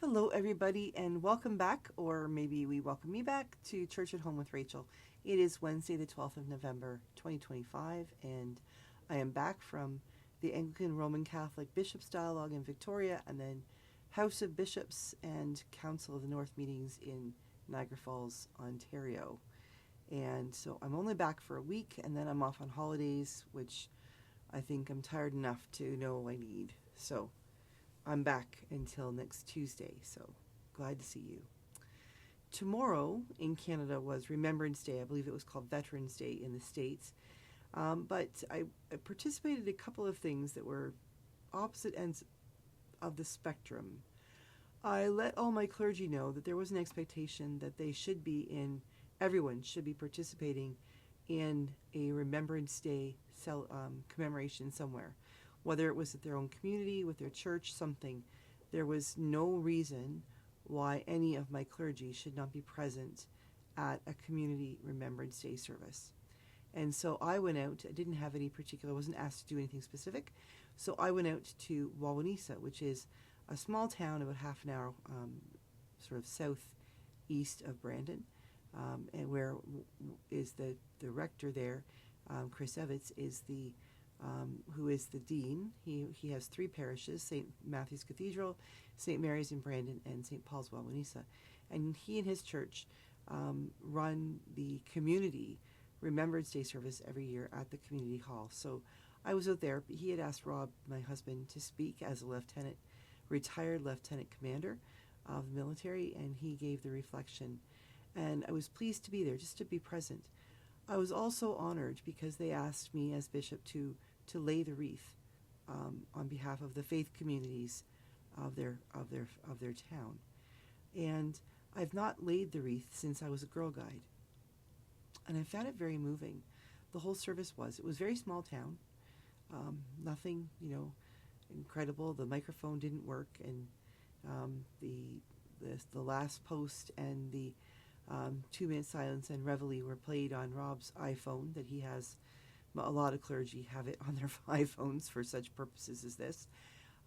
Hello, everybody, and welcome back, or maybe we welcome me back to Church at Home with Rachel. It is Wednesday, the 12th of November, 2025, and I am back from the Anglican Roman Catholic Bishops' Dialogue in Victoria, and then House of Bishops and Council of the North meetings in Niagara Falls, Ontario. And so I'm only back for a week, and then I'm off on holidays, which I think I'm tired enough to know I need. So I'm back until next Tuesday, so glad to see you. Tomorrow in Canada was Remembrance Day. I believe it was called Veterans Day in the States. But I participated in a couple of things that were opposite ends of the spectrum. I let all my clergy know that there was an expectation that everyone should be participating in a Remembrance Day commemoration somewhere. Whether it was at their own community, with their church, something. There was no reason why any of my clergy should not be present at a Community Remembrance Day service. And so I went out. I didn't have any particular, I wasn't asked to do anything specific. So I went out to Wawanesa, which is a small town about half an hour sort of southeast of Brandon, and where is the rector there, Chris Evans, is who is the dean. He has three parishes: St. Matthew's Cathedral, St. Mary's in Brandon, and St. Paul's Wawanesa. And he and his church run the Community Remembrance Day service every year at the community hall. So I was out there. He had asked Rob, my husband, to speak as a retired lieutenant commander of the military, and he gave the reflection. And I was pleased to be there, just to be present. I was also honored because they asked me as bishop to lay the wreath on behalf of the faith communities of their town. And I've not laid the wreath since I was a Girl Guide. And I found it very moving. The whole service was. It was a very small town. Nothing, incredible. The microphone didn't work, and the last post and the 2-minute silence and reveille were played on Rob's iPhone that he has. A lot of clergy have it on their iPhones for such purposes as this.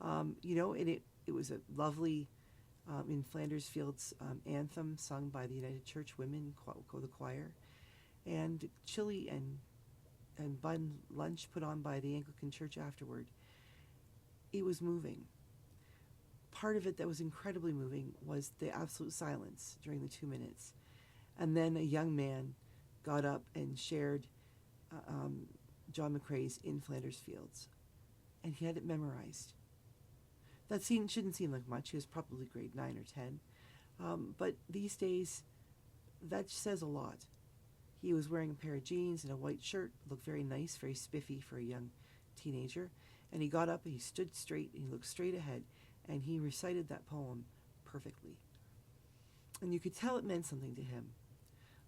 And it was a lovely, in Flanders Fields, anthem sung by the United Church Women, the choir, and chili and bun lunch put on by the Anglican Church afterward. It was moving. Part of it that was incredibly moving was the absolute silence during the 2 minutes. And then a young man got up and shared John McCrae's In Flanders Fields. And he had it memorized. That shouldn't seem like much. He was probably grade 9 or 10. But these days, that says a lot. He was wearing a pair of jeans and a white shirt. Looked very nice, very spiffy for a young teenager. And he got up and he stood straight and he looked straight ahead. And he recited that poem perfectly. And you could tell it meant something to him.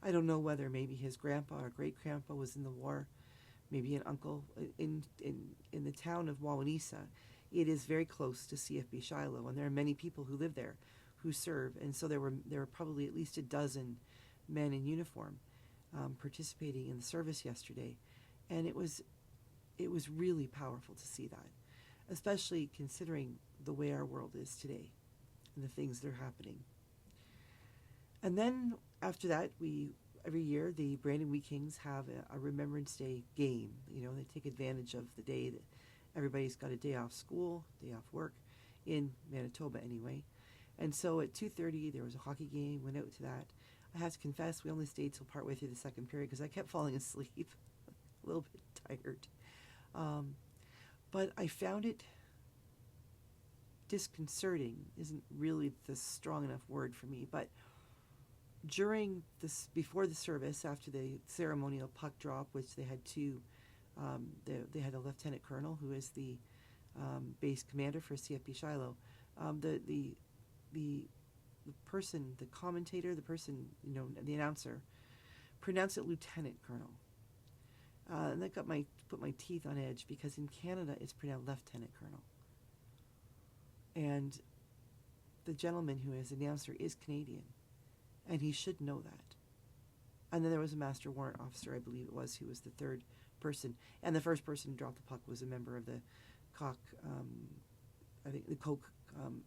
I don't know whether maybe his grandpa or great-grandpa was in the war, maybe an uncle. In the town of Wawanesa, it is very close to CFB Shiloh, and there are many people who live there who serve. And so there were probably at least a dozen men in uniform participating in the service yesterday. And it was really powerful to see that, especially considering the way our world is today and the things that are happening. And then after that, every year the Brandon Wheat Kings have a Remembrance Day game. They take advantage of the day that everybody's got a day off school, day off work, in Manitoba anyway. And so at 2:30 there was a hockey game. Went out to that. I have to confess, we only stayed till partway through the second period because I kept falling asleep, a little bit tired. But I found it disconcerting. Isn't really the strong enough word for me, but before the service, after the ceremonial puck drop, which they had they had a lieutenant colonel who is the base commander for CFP Shiloh. The person, the commentator, the person, the announcer, pronounced it lieutenant colonel, and that put my teeth on edge because in Canada it's pronounced lieutenant colonel, and the gentleman who is the announcer is Canadian. And he should know that. And then there was a master warrant officer, I believe it was, who was the third person. And the first person to drop the puck was a member of the Coke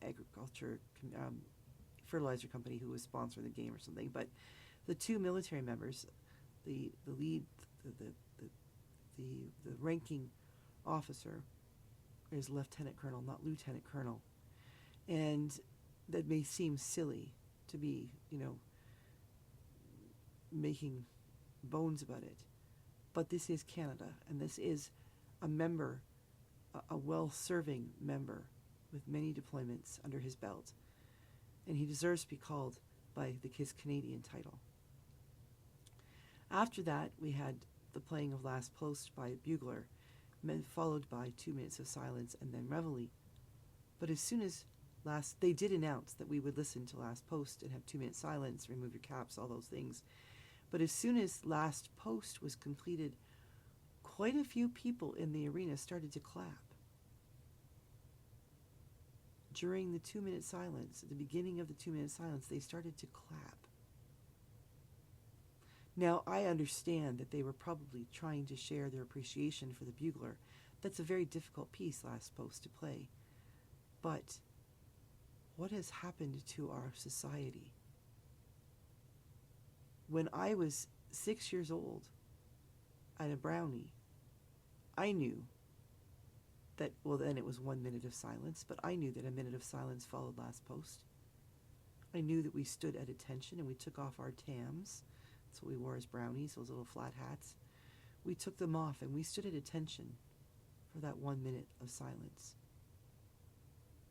agriculture fertilizer company who was sponsoring the game or something. But the two military members, the lead, the ranking officer is lieutenant colonel, not lieutenant colonel, and that may seem silly to be, making bones about it, but this is Canada, and this is a member, a well-serving member with many deployments under his belt, and he deserves to be called by his Canadian title. After that, we had the playing of Last Post by a bugler, followed by 2 minutes of silence and then reveille. But as soon as they did announce that we would listen to Last Post and have 2 minutes silence, remove your caps, all those things. But as soon as Last Post was completed, quite a few people in the arena started to clap. During the 2 minute silence, at the beginning of the 2 minute silence, they started to clap. Now, I understand that they were probably trying to share their appreciation for the bugler. That's a very difficult piece, Last Post, to play. But what has happened to our society? When I was 6 years old and a brownie, I knew that, well, then it was 1 minute of silence, but I knew that a minute of silence followed Last Post. I knew that we stood at attention and we took off our tams. That's what we wore as brownies, those little flat hats. We took them off and we stood at attention for that 1 minute of silence.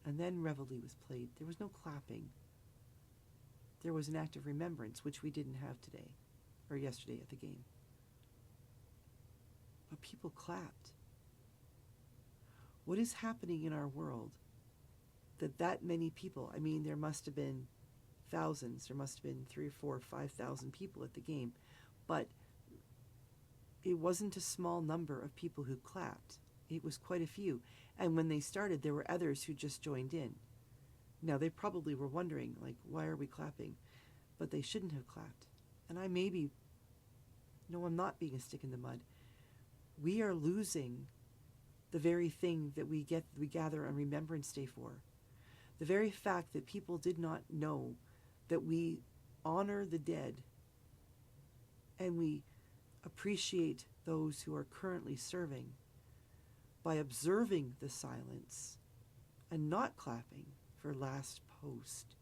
And then reveille was played. There was no clapping. There was an act of remembrance, which we didn't have today, or yesterday at the game. But people clapped. What is happening in our world that many people, I mean, there must have been thousands, there must have been 3,000, 4,000, 5,000 people at the game, but it wasn't a small number of people who clapped. It was quite a few. And when they started, there were others who just joined in. Now, they probably were wondering, like, why are we clapping? But they shouldn't have clapped. And I'm not being a stick in the mud. We are losing the very thing that we gather on Remembrance Day for. The very fact that people did not know that we honor the dead and we appreciate those who are currently serving by observing the silence and not clapping for Last Post.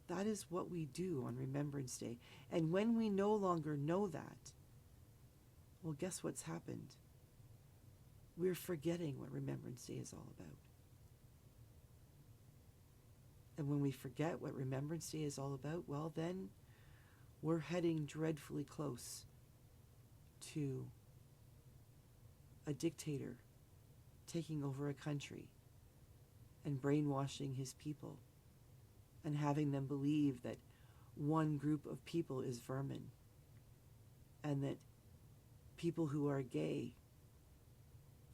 That is what we do on Remembrance Day. And when we no longer know that, well, guess what's happened? We're forgetting what Remembrance Day is all about. And when we forget what Remembrance Day is all about, well, then we're heading dreadfully close to a dictator taking over a country and brainwashing his people and having them believe that one group of people is vermin and that people who are gay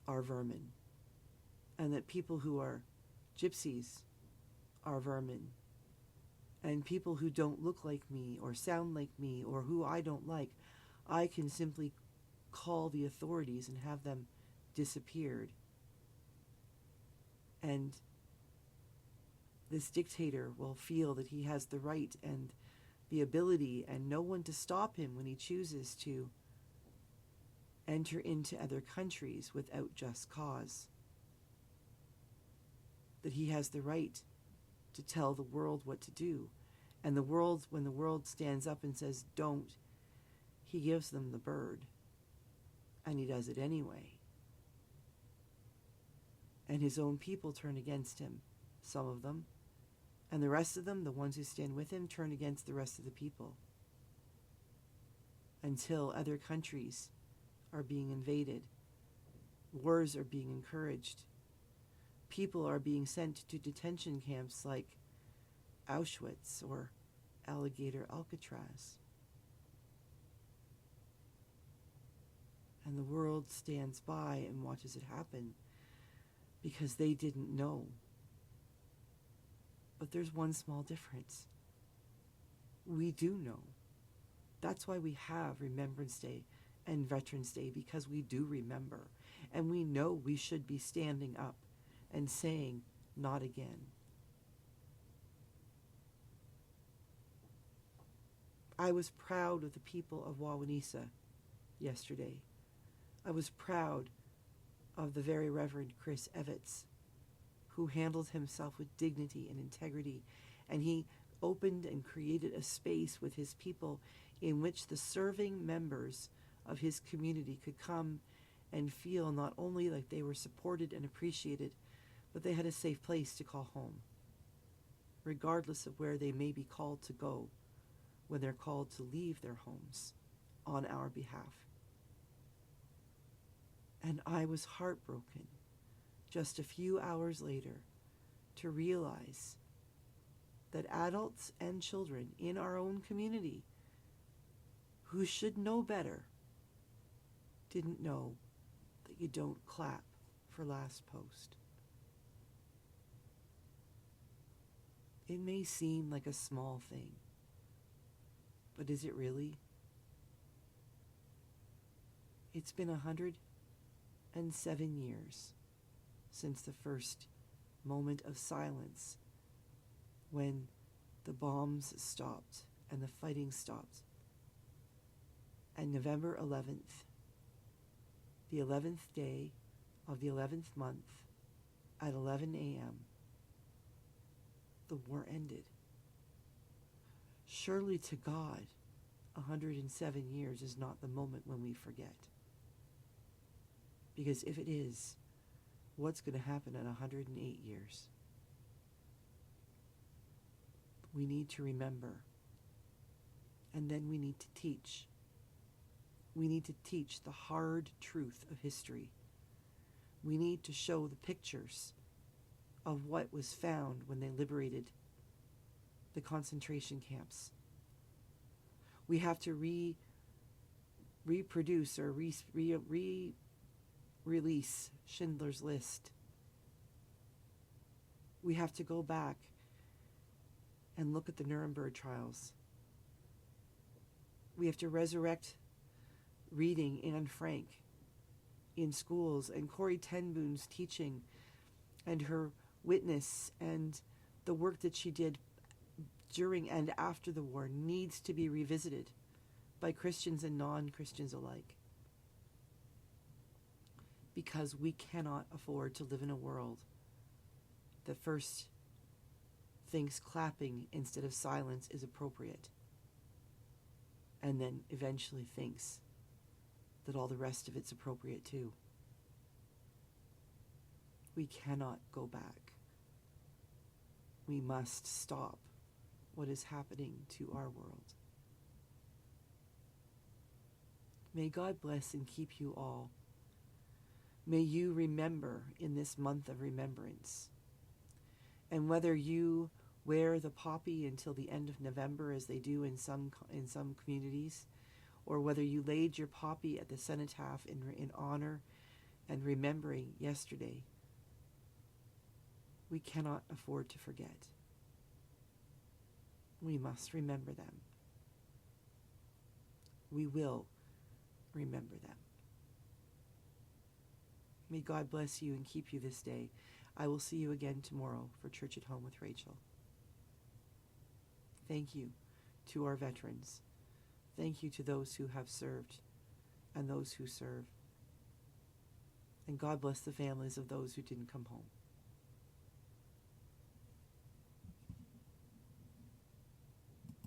are vermin and that people who are gypsies are vermin and people who don't look like me or sound like me or who I don't like, I can simply call the authorities and have them disappeared. And this dictator will feel that he has the right and the ability and no one to stop him when he chooses to enter into other countries without just cause. That he has the right to tell the world what to do. And when the world stands up and says, don't, he gives them the bird. And he does it anyway. And his own people turn against him, some of them. And the rest of them, the ones who stand with him, turn against the rest of the people. Until other countries are being invaded. Wars are being encouraged. People are being sent to detention camps like Auschwitz or Alligator Alcatraz. And the world stands by and watches it happen because they didn't know. But there's one small difference. We do know. That's why we have Remembrance Day and Veterans Day, because we do remember. And we know we should be standing up and saying, not again. I was proud of the people of Wawanesa yesterday. I was proud of the very Reverend Chris Evitts, who handled himself with dignity and integrity, and he opened and created a space with his people in which the serving members of his community could come and feel not only like they were supported and appreciated, but they had a safe place to call home, regardless of where they may be called to go when they're called to leave their homes on our behalf. And I was heartbroken just a few hours later to realize that adults and children in our own community who should know better didn't know that you don't clap for last post. It may seem like a small thing, but is it really? It's been 107 years since the first moment of silence when the bombs stopped and the fighting stopped. And November 11th, the 11th day of the 11th month at 11 a.m., the war ended. Surely to God, 107 years is not the moment when we forget. Because if it is, what's going to happen at 108 years? We need to remember. And then we need to teach. We need to teach the hard truth of history. We need to show the pictures of what was found when they liberated the concentration camps. We have to reproduce or release Schindler's List. We have to go back and look at the Nuremberg trials. We have to resurrect reading Anne Frank in schools, and Corrie ten Boom's teaching and her witness and the work that she did during and after the war needs to be revisited by Christians and non-Christians alike. Because we cannot afford to live in a world that first thinks clapping instead of silence is appropriate, and then eventually thinks that all the rest of it's appropriate too. We cannot go back. We must stop what is happening to our world. May God bless and keep you all. May you remember in this month of remembrance. And whether you wear the poppy until the end of November, as they do in some communities, or whether you laid your poppy at the cenotaph in honor and remembering yesterday, we cannot afford to forget. We must remember them. We will remember them. May God bless you and keep you this day. I will see you again tomorrow for Church at Home with Rachel. Thank you to our veterans. Thank you to those who have served and those who serve. And God bless the families of those who didn't come home.